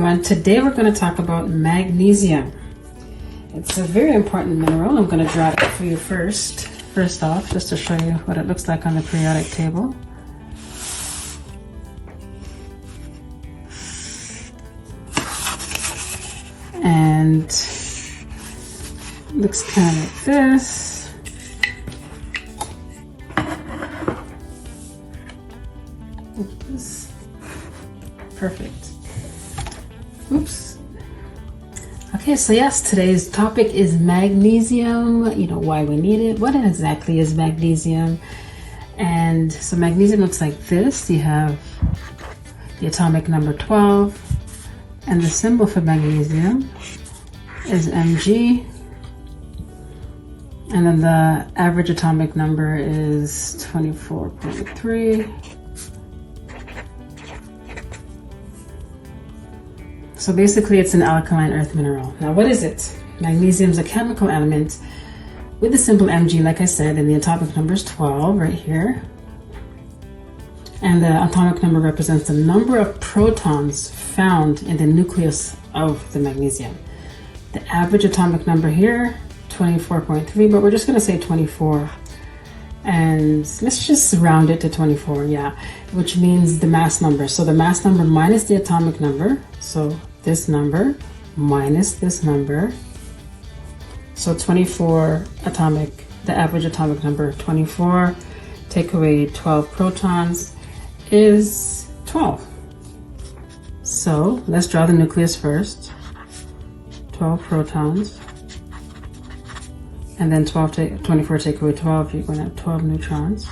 everyone. Today we're going to talk about magnesium. It's a very important mineral. I'm going to draw it for you first off, just to show you what it looks like on the periodic table. And it looks kind of like this. Oops. Perfect. Oops. Okay, so yes, today's topic is magnesium. You know, why we need it, what exactly is magnesium. And so magnesium looks like this. You have the atomic number 12, and the symbol for magnesium is Mg. And then the average atomic number is 24.3. So basically it's an alkaline earth mineral. Now what is it? Magnesium is a chemical element with the symbol Mg, like I said, and the atomic number is 12 right here. And the atomic number represents the number of protons found in the nucleus of the magnesium. The average atomic number here, 24.3, but we're just gonna say 24. And let's just round it to 24, yeah, which means the mass number. So the mass number minus the atomic number, so this number minus this number, so 24 atomic, the average atomic number 24, take away 12 protons is 12. So let's draw the nucleus first. 12 protons, and then 24 take away 12, you're going to have 12 neutrons.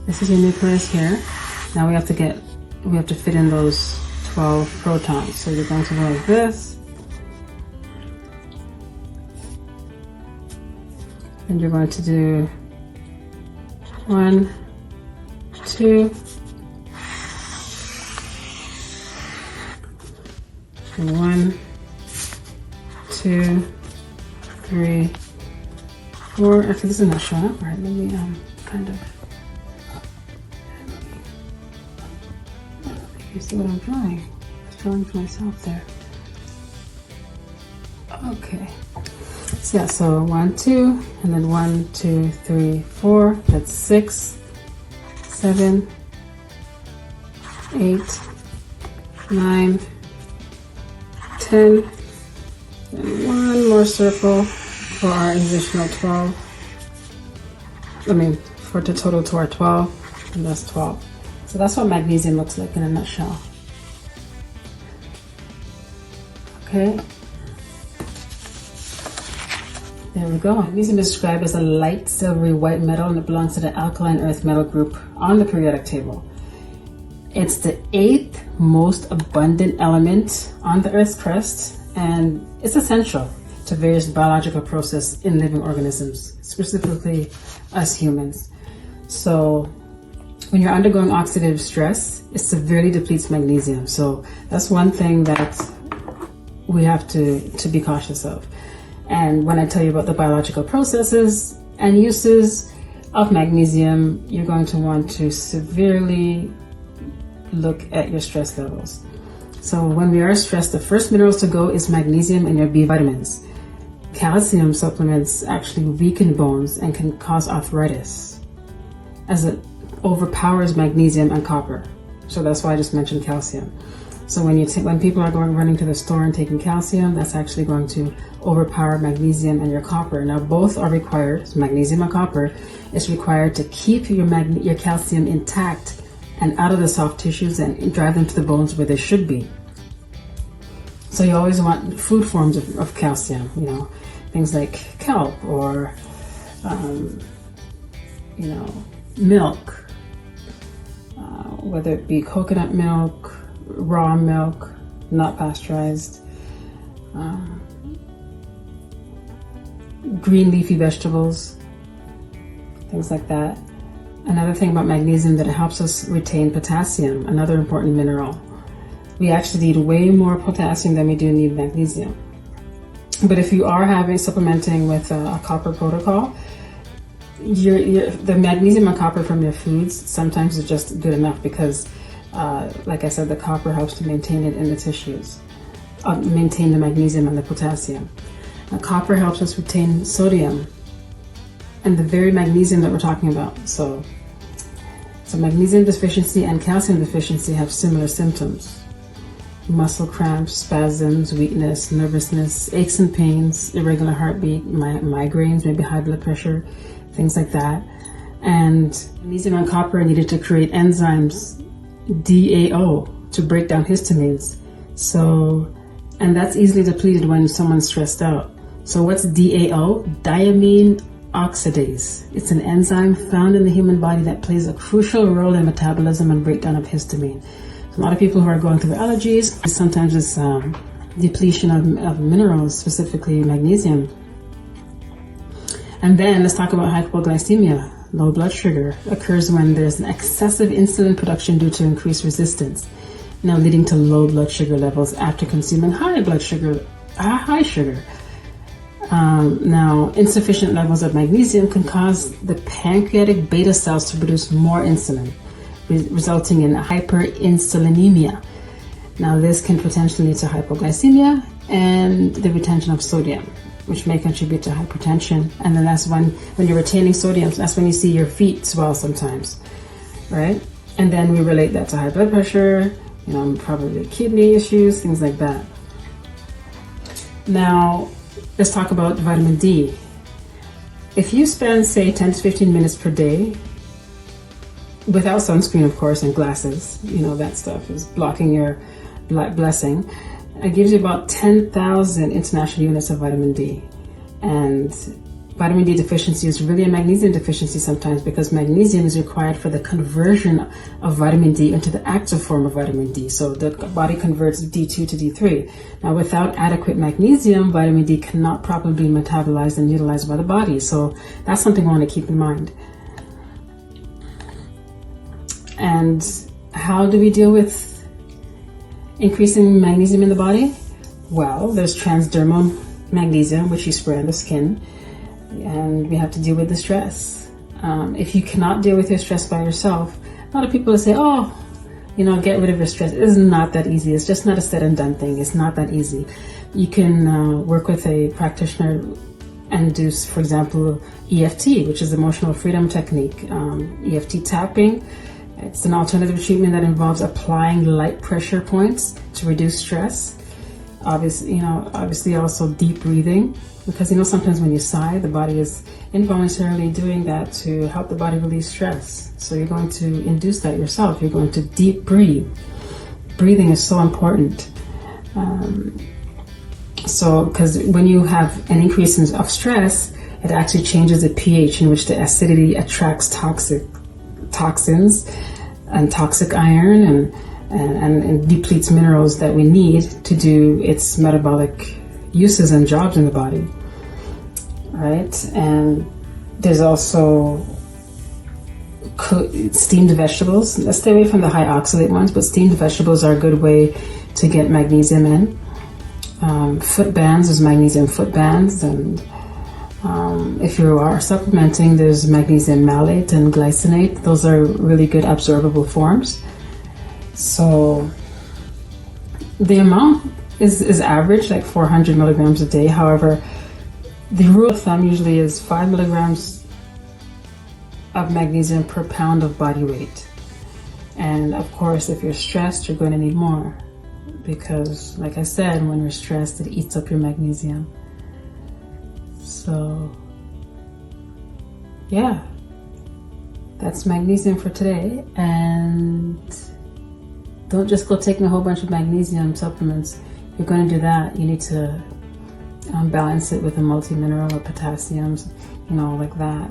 This is your nucleus here. Now we have to fit in those 12 protons. So you're going to go like this. And you're going to do 1, 2, 1, 2, 3, 4. Actually, this is not showing up right. Let me kind of. You see what I'm drawing? I'm drawing for myself there. Okay. So yeah, so 1, 2, and then 1, 2, 3, 4. That's 6, 7, 8, 9, 10. And one more circle for our additional 12. For the total to our 12, and that's 12. So that's what magnesium looks like in a nutshell. Okay. There we go. Magnesium is described as a light silvery white metal, and it belongs to the alkaline earth metal group on the periodic table. It's the 8th most abundant element on the Earth's crust, and it's essential to various biological processes in living organisms, specifically us humans. So when you're undergoing oxidative stress, it severely depletes magnesium. So that's one thing that we have to be cautious of. And when I tell you about the biological processes and uses of magnesium, you're going to want to severely look at your stress levels. So when we are stressed, the first minerals to go is magnesium and your B vitamins. Calcium supplements actually weaken bones and can cause arthritis, as it overpowers magnesium and copper. So that's why I just mentioned calcium. So when people are running to the store and taking calcium, that's actually going to overpower magnesium and your copper. Now both are required, magnesium and copper is required to keep your calcium intact and out of the soft tissues and drive them to the bones where they should be. So you always want food forms of calcium, you know, things like kelp or, milk, whether it be coconut milk, raw milk, not pasteurized, green leafy vegetables, things like that. Another thing about magnesium, that it helps us retain potassium, another important mineral. We actually need way more potassium than we do need magnesium. But if you are supplementing with a copper protocol, the magnesium and copper from your foods sometimes is just good enough, because Like I said, the copper helps to maintain it in the tissues, maintain the magnesium and the potassium. Copper helps us retain sodium and the very magnesium that we're talking about. So magnesium deficiency and calcium deficiency have similar symptoms. Muscle cramps, spasms, weakness, nervousness, aches and pains, irregular heartbeat, migraines, maybe high blood pressure, things like that. And magnesium and copper are needed to create enzymes, DAO, to break down histamines. And that's easily depleted when someone's stressed out. So what's DAO? Diamine oxidase. It's an enzyme found in the human body that plays a crucial role in metabolism and breakdown of histamine. So a lot of people who are going through allergies, sometimes it's depletion of minerals, specifically magnesium. And then let's talk about hypoglycemia. Low blood sugar occurs when there's an excessive insulin production due to increased resistance, now leading to low blood sugar levels after consuming high sugar. Now, insufficient levels of magnesium can cause the pancreatic beta cells to produce more insulin, resulting in hyperinsulinemia. Now, this can potentially lead to hypoglycemia and the retention of sodium, which may contribute to hypertension. And then that's when you're retaining sodium, that's when you see your feet swell sometimes, right? And then we relate that to high blood pressure, probably kidney issues, things like that. Now, let's talk about vitamin D. If you spend, say, 10 to 15 minutes per day, without sunscreen, of course, and glasses, that stuff is blocking your blessing, it gives you about 10,000 international units of vitamin D. And vitamin D deficiency is really a magnesium deficiency sometimes, because magnesium is required for the conversion of vitamin D into the active form of vitamin D. So the body converts D2 to D3. Now, without adequate magnesium, vitamin D cannot properly be metabolized and utilized by the body. So that's something I want to keep in mind. And how do we deal with increasing magnesium in the body? Well, there's transdermal magnesium, which you spray on the skin, and we have to deal with the stress. If you cannot deal with your stress by yourself, a lot of people will say, get rid of your stress. It is not that easy. It's just not a said and done thing. It's not that easy. You can work with a practitioner and do, for example, EFT, which is emotional freedom technique. EFT tapping. It's an alternative treatment that involves applying light pressure points to reduce stress. Obviously also deep breathing, because sometimes when you sigh, the body is involuntarily doing that to help the body release stress. So you're going to induce that yourself. You're going to deep breathe. Breathing is so important. Because when you have an increase of stress, it actually changes the pH in which the acidity attracts toxins and toxic iron and depletes minerals that we need to do its metabolic uses and jobs in the body, right? And there's also steamed vegetables. Let's stay away from the high oxalate ones, but steamed vegetables are a good way to get magnesium in. Foot bands, there's magnesium foot bands, and if you are supplementing, there's magnesium malate and glycinate. Those are really good absorbable forms. So the amount is average, like 400 milligrams a day. However, the rule of thumb usually is 5 milligrams of magnesium per pound of body weight. And of course, if you're stressed, you're going to need more, because like I said, when you're stressed, it eats up your magnesium. So yeah, that's magnesium for today. And don't just go taking a whole bunch of magnesium supplements. If you're going to do that, you need to balance it with a multi-mineral or potassiums, like that.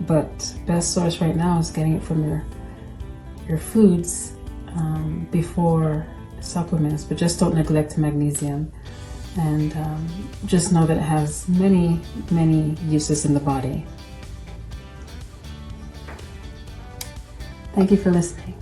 But best source right now is getting it from your foods before supplements. But just don't neglect magnesium, and just know that it has many, many uses in the body. Thank you for listening.